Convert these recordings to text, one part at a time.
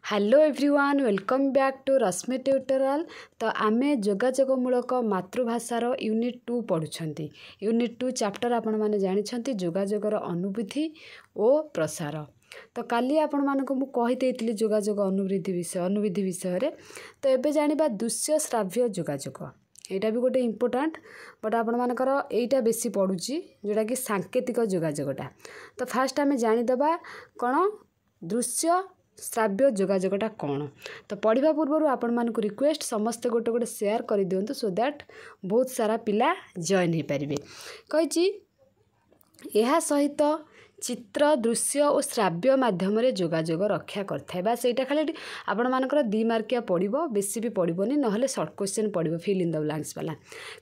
Hello everyone welcome back to Rashmi tutorial. तो आमे जोगाजोगमूलक मातृभाषार यूनिट 2 पढ़ुछंती। यूनिट 2 चैप्टर आपण माने जानिछंती जोगाजोगर अनुभूति और प्रसार। तो काली आपण मानको मु कहि देइतिली जोगाजोग अनुविधि विषय रे। तो एबे जानिबा दृश्य श्राव्य जोगाजोग। एटा भी गोटे इम्पोर्टेंट बट आपण मानकर एटा बेसी पडुची जोटा कि सांकेतिक जोगाजोगटा। तो फास्ट आमे जानि दबा कोन दृश्य श्राव्य जोगाजोगटा कौन। तो पढ़ा पूर्व आपण मानक रिक्वेस्ट समस्ते गोटे गोटे शेयर कर दिंतु सो दैट बहुत सारा पिला जॉइन हो पारे। कही यह सहित चित्र दृश्य और श्राव्य माध्यम जोगाजोग रक्षा करता है। बास यहाँ खाली आपण मानकर 2 मार्किया पड़ो बेसी भी पड़ोनी ना सर्ट क्वेश्चन पड़ो फिल इन द ब्लैंक्स वाला।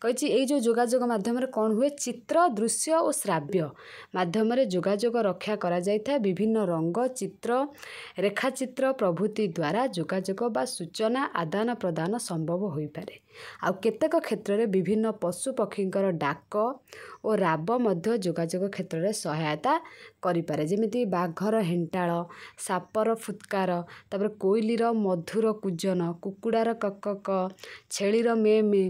कही ये जोगाजोग माध्यम कौन हुए चित्र दृश्य और श्राव्य माध्यम जोगाजोग रक्षा करा जायथा। विभिन्न रंग चित्र रेखाचित्र प्रभृति द्वारा जोगाजोग बा सूचना आदान प्रदान संभव हो पारे। आउ केतेक क्षेत्र में विभिन्न पशु पक्षींकर डाक और राब मध्य जोगाजोग क्षेत्र में सहायता करिपारे। जेमिति बाघर हेंटाळ सापर फुत्कार तापर कोइलीर मधुर कूजन कुकुड़ार ककक छेलीर मे मे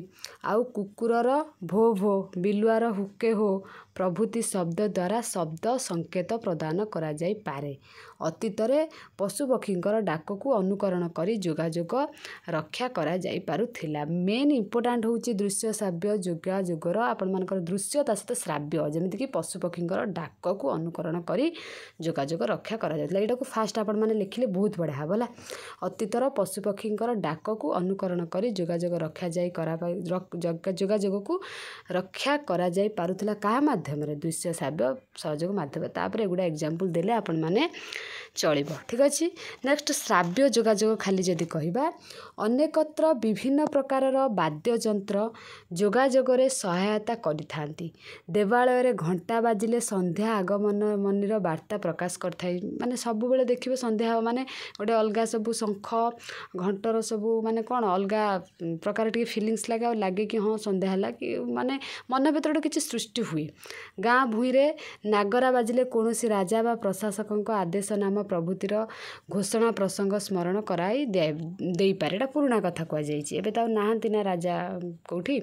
आउ कुकुरर भो भो बिलुआर हुके हो प्रभृति शब्द द्वारा शब्द संकेत प्रदान करा जाई पारे। अतीतरे पशु पक्षींकर डाक को अनुकरण करी जोगाजोग रक्षा करा जाई पारुथिला। मेन इंपोर्टेंट होची दृश्य श्राव्य जोगाजोगर आपण मानकर दृश्य ता सहित श्राव्य जेमिति कि पशु पक्षींकर डाक को अनुकरण करी जोगाजोग रक्षा करा जायतला। एटा को फास्ट आपण माने लिखिले बहुत बढ़िया होला। अतीतर पशु पक्षींकर डाक को अनुकरण करी जोगाजोग रक्षा जाई करा जोगाजोग को रक्षा करा जाई पारुथिला का माध्यम रे दृश्य श्राव्य सहयोग माध्यम। तापर एगुडा एग्जांपल देले आपण माने चलिबो। ठीक अछि। नेक्स्ट श्राव्य जोगाजोग खाली जदि कहिबा अनेकत्र विभिन्न प्रकारर वाद्य यंत्र जोगाजोगरे सहायता करिथांती। देवालय रे घंटा बाजिले संध्या आगमन मनिर वार्ता प्रकाश करथाई। माने सब बेले देखिबे संध्या माने गोटे अलगा सब शंख घंटर सब माने कोन अलगा प्रकार टी फीलिंग्स लागे कि हाँ संध्या हला कि माने मन भीतर किछि सृष्टि हुए। गाँ भूई रे नागरा बाजिले कोनोसी राजा बा प्रशासकक आदेश नाम प्रभृतिर घोषणा प्रसंग स्मरण कराई दे पारे। एटा पुराना कथा कह जाइछि। एबे त नाहंती ना राजा कोठी।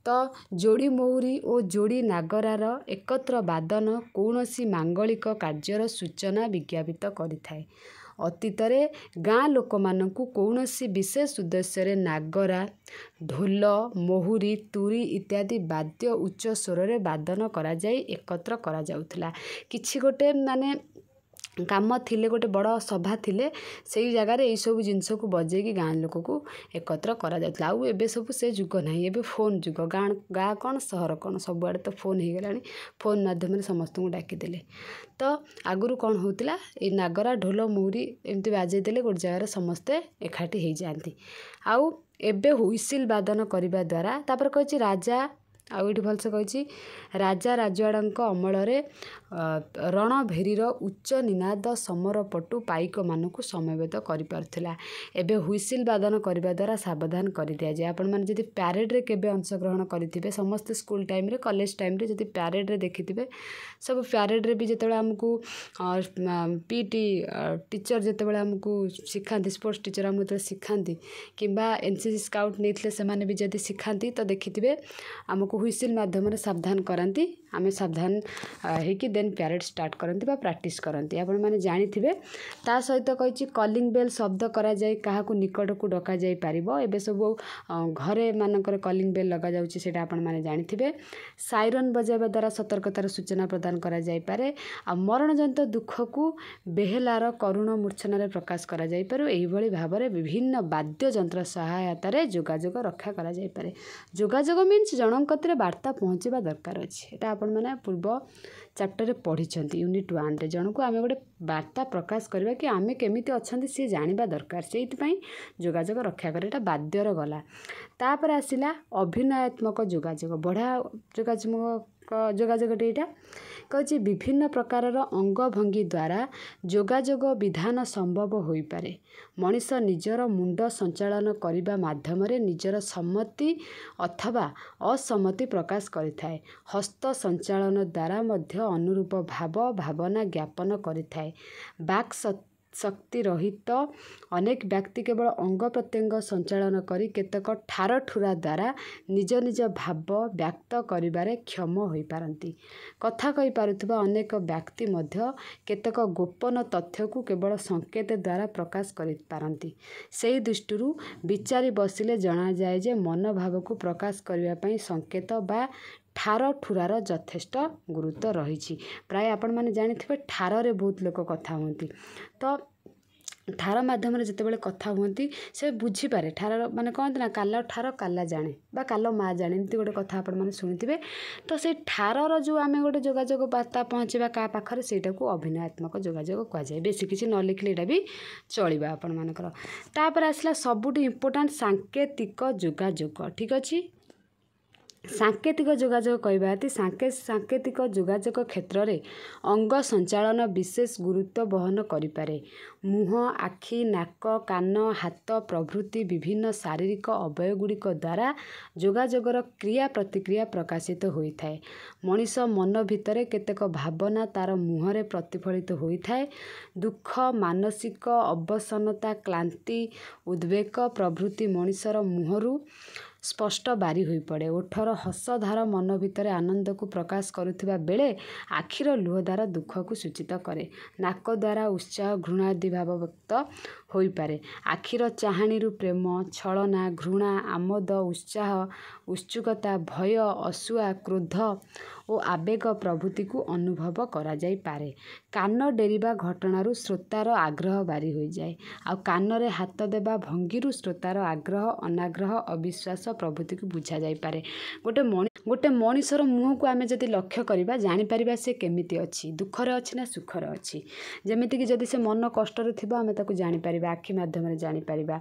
तो जोड़ी महुरी और जोड़ी नागरार एकत्र वादन कौनसी मांगलिक कार्यर सूचना विज्ञापित करिथाए। अतीतरे गाँ लोक मानकु कौनसी विशेष उद्देश्य रे नागरा ढोल महुरी तुरी इत्यादि वाद्य उच्च स्वर रे वादन करा जाई एकत्र करा जाउथला। किछि गोटे माने काम थिले गोटे बड़ सभा थिले सेई जगह रे ए सब जिंस को बजे कि गाँ लोक को एकत्र करा जाउथला। आउ एबे सब से जुग नाही। एबे फोन जुग गाँ कौन सहर कौन सब आड़े तो फोन हो गलानी। फोन माध्यम समस्त को डाकी देले। तो आगुरु कौन होतिला ए नागरा ढोल मुहुरी एमती बाजे देले गोटे जगह समस्ते एकाठी हो जाती। आउ एबे हुइसिल वादन करबा द्वारा तापर कहछि राजा आउ ये भलसे कही राजा राजवाड़ांक अमल रणभेरीर उच्च निनाद समर पटु पाइक मानक समवेत करिपारुथिला। एबे हुइसिल वादन करबा द्वारा सावधान कर दिया जाए। आपण माने जदि पैरेड रे केबे अंशग्रहण करिथिबे समस्त स्कूल टाइम रे कॉलेज टाइम रे जदि पैरेड रे देखिथिबे सब पैरेड रे भी जेतेबेले हमकु पीटी टीचर जेतेबेले हमकु सिखांती स्पोर्ट्स टीचर हमकु सिखांती किंबा एनसीसी स्काउट नेथले से माने भी जदि सिखांती तो देखिथिबे हमकु हुइसिल माध्यम रे सावधान करांती। आमे सावधान हेकि देन पैरेड स्टार्ट करंती बा प्रैक्टिस करंती। आपण माने जानिथिबे ता सहित कहिछि कॉलिंग बेल शब्द करा जाय काहाकु निकट को डका जाय पारिबो। एबे सब घरे मानकर कॉलिंग बेल लगा जाउछि सेटा आपण माने जानिथिबे। साइरन बजाइबा द्वारा सतर्कतार सूचना प्रदान करा जाय पारे। आ मरणजनित दुख को बेहेलार करुण मूर्छना रे प्रकाश करा जाय पारे। एही भली भाबरे विभिन्न वाद्य यंत्र सहायता रे जोगाजोग रक्षा करा जाय पारे। जोगाजोग मीन्स जनक कतिरे वार्ता पहुँचवा दरकार अछि। एटा आपण माने पूर्व चैप्टर रे पढ़िछंती यूनिट 1 रे। जनकु आमे गोटे वार्ता प्रकाश करबा कि आमे केमिति अछंती से जानिबा दरकार। सेति पई जोगाजोग रक्षा करे। एटा वाद्यर गला। तापर आसिला अभिनयात्मक जोगाजोग। बढ़िया जोगाजोग एटा कहि विभिन्न प्रकारर अंग भंगी द्वारा जोगाजोग विधान संभव होई पारे। मनीष निजर मुंड संचालन करिबा माध्यम रे निजर सम्मति अथवा असम्मति प्रकाश करिथाए। हस्त संचालन द्वारा मध्य अनुरूप भाव भावना ज्ञापन करिथाए। शक्ति रहित अनेक व्यक्ति केवल अंग प्रत्यंग संचालन करी केतक ठार ठुरा द्वारा निज निज भाव व्यक्त करिबारे क्षम होई पारंती। कथा कहि पारुथबा अनेक व्यक्ति मध्य केतक गोपन तथ्य को केवल संकेत द्वारा प्रकाश करि पारंती। सेही दृष्टिरू विचारी बसिले जना जाए जे मन भाव को प्रकाश करिवा पई संकेत बा ठार ठुरार यथेष्ट गुरुत्व रही। प्राय आपण मैंने जानी ठार रे बहुत लोक कथा होती तो ठार माध्यम जितेबाला कथा होती से बुझीपे ठार माने कहते ना काल ठार काला जाने बा काल माँ जाने एमती गोटे कथा आपण मैंने शुणिथे। तो से ठार जो आम गोटे जोगाजोग बार्ता पहुँचा क्या पाखे सेटा को अभिनयात्मक जोगाजोग कहुए। बेसी किसी न लिखले यहाँ भी चलवा आपण मानकर। तापर आसला सबुठ इम्पोर्टाट सांकेतिक जोगाजोग। ठीक अच्छे सांकेतिक जोगाजोग कहवाती सांकेतिक जोगाजोग क्षेत्र में अंग संचालन विशेष गुरुत्व बहन करें। मुह आखि नाक कान हाथ प्रभृति विभिन्न शारीरिक अवयवगुड़िक द्वारा जोगाजोगर क्रिया प्रतिक्रिया प्रकाशित होता है। मनीष मन भितर केतेक भावना तार मुहरे प्रतिफलित होता है। दुख मानसिक अवसन्नता क्लांति उद्वेग प्रभृति मनीषर मुहरु स्पष्ट बारी हुई पड़े। ओठर हसधार मन भितर आनंद को प्रकाश करुवा बेले आखिर लुह द्वारा दुख को सूचित करे। नाक द्वारा उत्साह घृणादि भाव व्यक्त होई पारे। आखिर चाहाणी प्रेम छलना घृणा आमोद उत्साह उत्सुकता भय असूया क्रोध और आवेग प्रभृति को अनुभव करा जाई पारे। कान डेरिबा घटनारू श्रोतार आग्रह बारी हो जाए। आ कान रे हाथ देबा भंगीरू श्रोतार आग्रह अनाग्रह अविश्वास प्रभृति को बुझा जाई पारे। गोटे मनीषर मुह को आमे जदि लक्ष्य करिबा जानि परिबा से केमिति अछि दुखरे अछि ना सुखरे अछि। जेमिति कि जदि से मन कष्टरे थिबा आमे ताकू जानि परिबा आखि माध्यम रे जानि परिबा।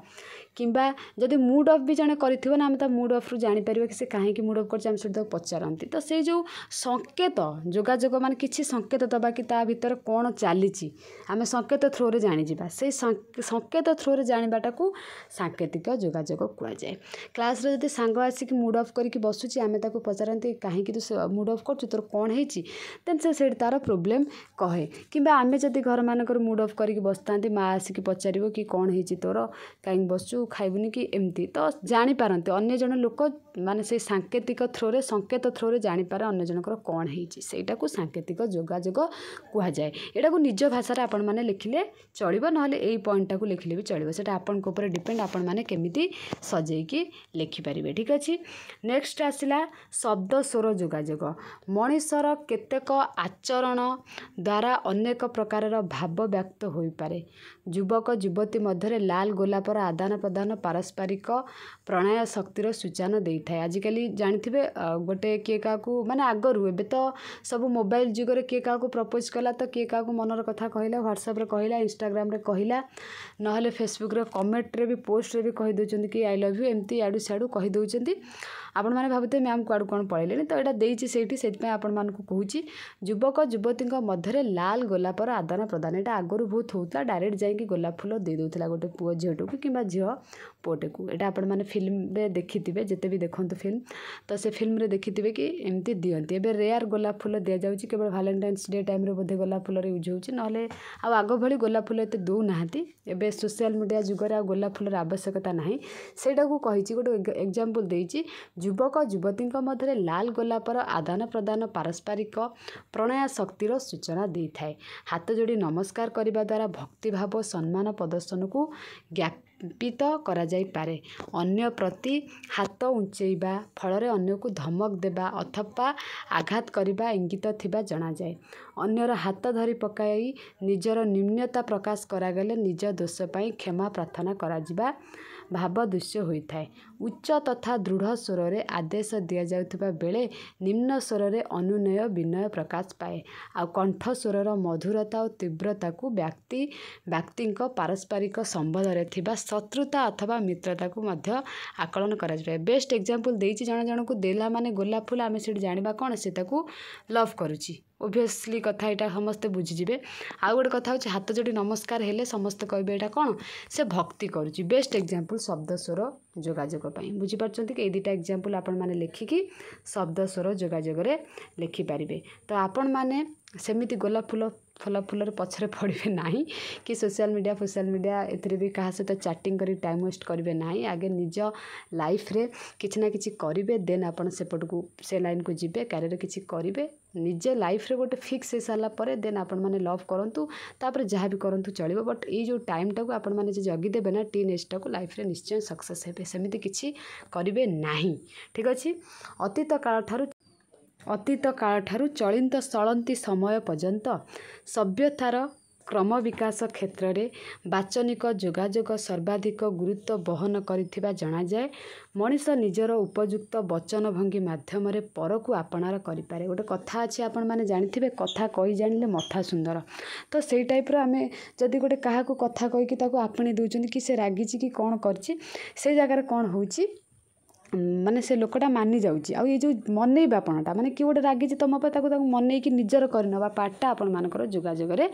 किंबा जदि मूड ऑफ भी जने करिथिबो ना आमे ता मूड ऑफ रु जानि परिबा कि से काहे कि मूड ऑफ करछि आमे सेटा पचारंती। तो से जो संकेत जोगाजोग माने किछि संकेत दबा कि ता भीतर कोन चालिछि आमे संकेत थ्रो रे जानि जिबा। से संकेत थ्रो रे जानिबाटा को सांकेतिक जोगाजोग कुआ जाय। क्लास रे जदि सांग आसी कि मूड ऑफ करिकि बसुछि आमे ताकू पचारंती काहे कि तू मूड ऑफ करछु तोर कोन हेछि देन से सेठ तार प्रॉब्लम कहे। किंबा आमे जदि घर मानकर मूड ऑफ करिकि बसतांती माँ आसिक पचारिबो कि कोन हेछि तोर काहे बसछु खाइबुनी कि एमती तो जानि पारंती अन्य जन लोक माने से सांकेतिक थ्रो रे संकेत थ्रो रे जानि पारे अन्य जनकर कोन हेछि सेटा को सांकेतिक जोगाजोग कुहा जाय। एटा को निज भाषा रे आपण माने लिखिले चलिबो नहले एई पॉइंट को लिखिले भी चलिबो। सेटा आपण को ऊपर डिपेंड आपण माने केमिति सजेई कि लिखि परिबे। ठीक अछि नेक्स्ट आसिला शब्द स्वर जोगाजोग। मनीषर केतेक आचरण द्वारा अनेक प्रकार भाव व्यक्त होई पारे। युवक युवती मध्य लाल गोलापर आदान प्रदान पारस्परिक प्रणय शक्तिर सूचना दे था। आजिकल जानिथिबे गोटे किए क्या माने आगरू एबे तो सब मोबाइल जुगरे किए क्या प्रपोज कला तो किए क्या मनर कथा कहला व्हाट्सएप रे कहला इंस्टाग्राम रे कहला नहले फेसबुक रे कमेंट रे भी पोस्ट रे भी कहि दउचंदी कि आई लव यू एमती आडू साडू कहि दउचंदी। आपण माने भाबते मैम कुआडू कोन पळेलेनी तो एटा देइछि सेठी सेति आपण मान को कहूछि युवक युवती मध्य लाल गोलापर आदान प्रदान। एटा आगरू बहुत होता डायरेक्ट जाइए गोलाप फूल दे दउथला गोटे पुओ झीटू को कि झील पुओटे को। एटा आपण माने फिल्म रे देखिथिबे जेते भी देखंतु फिल्म तो से फिल्म रे देखिथिबे कि एमती दियंती। एबे रेयर गोलाप फूल दिया जाउछि केवल वैलेंटाइन्स डे टाइम रे बोधे गोलाप फूल रे यूज होउछि नहले आ आग भली गोलाप फूल एते दउ नाहंती। एबे सोशल मीडिया जुगरे आ गोलाप फूल रे आवश्यकता नाही सेटा को कहिछि गोटे एग्जांपल देइछि। युवक युवती मध्य लाल गोलापर आदान प्रदान पारस्परिक प्रणय शक्तिर सूचना दे थाए। हाथ जोड़ी नमस्कार करने द्वारा भक्तिभाव सम्मान प्रदर्शन को ज्ञापित करा जाई पारे। अन्य प्रति हाथ उंचेबा फल अन्य को धमक देबा अथवा आघात करने इंगित थिबा जना जाए। अन्यर हाथ धरी पकाई निजर निम्नता प्रकाश करागले निज दोष पाई क्षमा प्रार्थना करा जिबा भाव दृश्य होता है। उच्च तथा दृढ़ स्वर रे आदेश दिया जाउथिबा बेले निम्न स्वर रे अनुनय विनय प्रकाश पाए। आ कंठ स्वर मधुरता और तीव्रता को व्यक्ति पारस्परिक संबंध रे थिबा शत्रुता अथवा मित्रता को मध्य आकलन करा जाय। बेस्ट एग्जांपल देइछि जण जण को देला माने गोलाप फूल आमे सेठ जानिबा कोन से ताकू लव करूछि ओबियसली कथा एटा समस्ते बुझीजिबे। आउ गोटे कथा होछि हाथ जोड़ी नमस्कार हेले समस्त कहबे एटा कोन से भक्ति करूछि। बेस्ट एग्जांपल शब्द स्वर जोगाजोग पई बुझी पारछंती कि ए दुटा एग्जांपल आपण माने लेखिकी शब्द स्वर जोगाजोग रे लिखि पारिबे। तो आपण माने सेमिति गोलाप फूल ଫୁଲରେ ପଛରେ ପଡ଼ିବେ ନାହିଁ कि सोशल मीडिया एथिरे भी कहा सहित चैटिंग करी टाइम वेस्ट करेंगे ना। आगे निज लाइफ रे किछि ना किछि करेंगे देन आपण सेपट को से लाइन को जीवे कैरियर किछि करेंगे निजे लाइफ रे गोटे फिक्स हो सारा पर देन आपण मैंने लव करूँ तापर जहाँ भी करूँ चलो। बट ये जो टाइमटा को आपण मैंने जगिदेवे ना टीन एजटा को लाइफ रे निश्चय सक्सेस हे सेमती किछि करेंगे नाही। ठीक अच्छे अतीत काल ठारू चलित चलती समय पर्यंत सभ्यतार क्रम विकास क्षेत्र में वाचनिक जोगाजोग सर्वाधिक गुरुत्व बहन करिथिबा जणा जाए। मनीष निजर उपयुक्त वचन भंगी माध्यम पर को आपणार करें। गोटे कथा अच्छे आपण मैंने जानी कथा कही जानिले मथा सुंदर। तो से टाइप्र आम जदि गोटे क्या कथा कहीकि आपणी दौरान कि से रागी कि कौन कर जगार कौन हो माने से लोकटा मानि जाऊँगी आ ये जो मनईबापणटा माने कि गोटे रागी तुम पर मनई कि निजर करनवा पार्टा आपण मानकर जोगाजोगे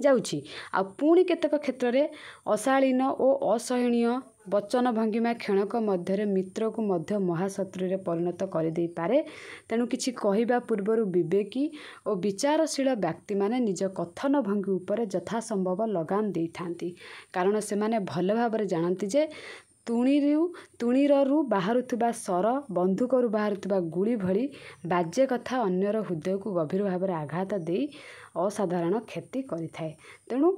जाऊँगी। आ पुणी केतक क्षेत्र में अशालीन और असहनीय वचन भंगिमा क्षणक मध्य मित्र को मध्य महाशत्रु परिणत कर पारे। तेणु किछि कहवा पूर्वर विवेकी और विचारशील व्यक्ति माने निज कथन भंगी उपर यथासंभव लगाम दे थांती कारण से माने भल भाव जानती जे तुणीरू बाहरुवा सर बंधुकरू बाहरुवा गुली भली बाज्य कथा अन्यर हृदय को गभीर भाव में आघात दे असाधारण क्षति करिथाए। तेणु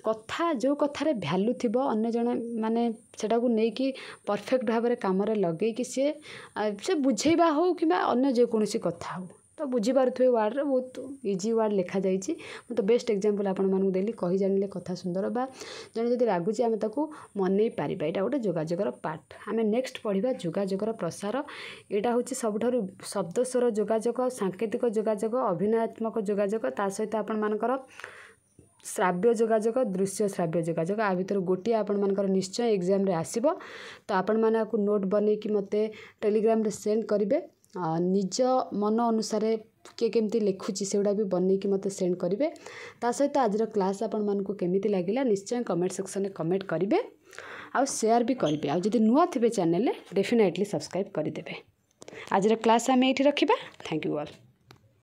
कथा जो कथार भ्यालु थिबो अन्य जने माने सेटा को नहीं कि परफेक्ट भाव में कम लगे कि से बुझेबा हो कि अन्य जेकोसी कथा हो तो बुझीपारे वार्ड बहुत इजी वार्ड लिखा जाइए। तो बेस्ट एग्जांपल आपण मानू देली कही जानिले कथा सुंदर बा जने जदि रागुची आमे ताकू मनई पारिबा एटा गोटे जोगाजोगर पार्ट। आमे नेक्स्ट पढ़िबा जोगाजोगर प्रसार। एटा होची सबठारु शब्द स्वर जोगाजोग सांकेतिक जोगाजोग अभिनयात्मक जोगाजोग ता सहित आपण मानकर श्राव्य जोगाजोग दृश्य श्राव्य जोगाजोग आ भीतर गोटे आपण मानकर निश्चय एग्जाम रे आसीबो। तो आपण माने आपको नोट बनै कि मते टेलीग्राम रे सेंड करिवे निज मन अनुसार किए केमती लिखुची से गुड़ा भी बनई कि मते सेंड करेंगे। ता सहित आज क्लास आपण मानकु केमिति लागिला निश्चय कमेंट सेक्शन में कमेंट करेंगे आ शेयर भी करेंगे। आ जदि नुआ थिबे चैनल डेफिनेटली सब्सक्राइब करदेवे। आज क्लास आम ये रखा। Thank you all.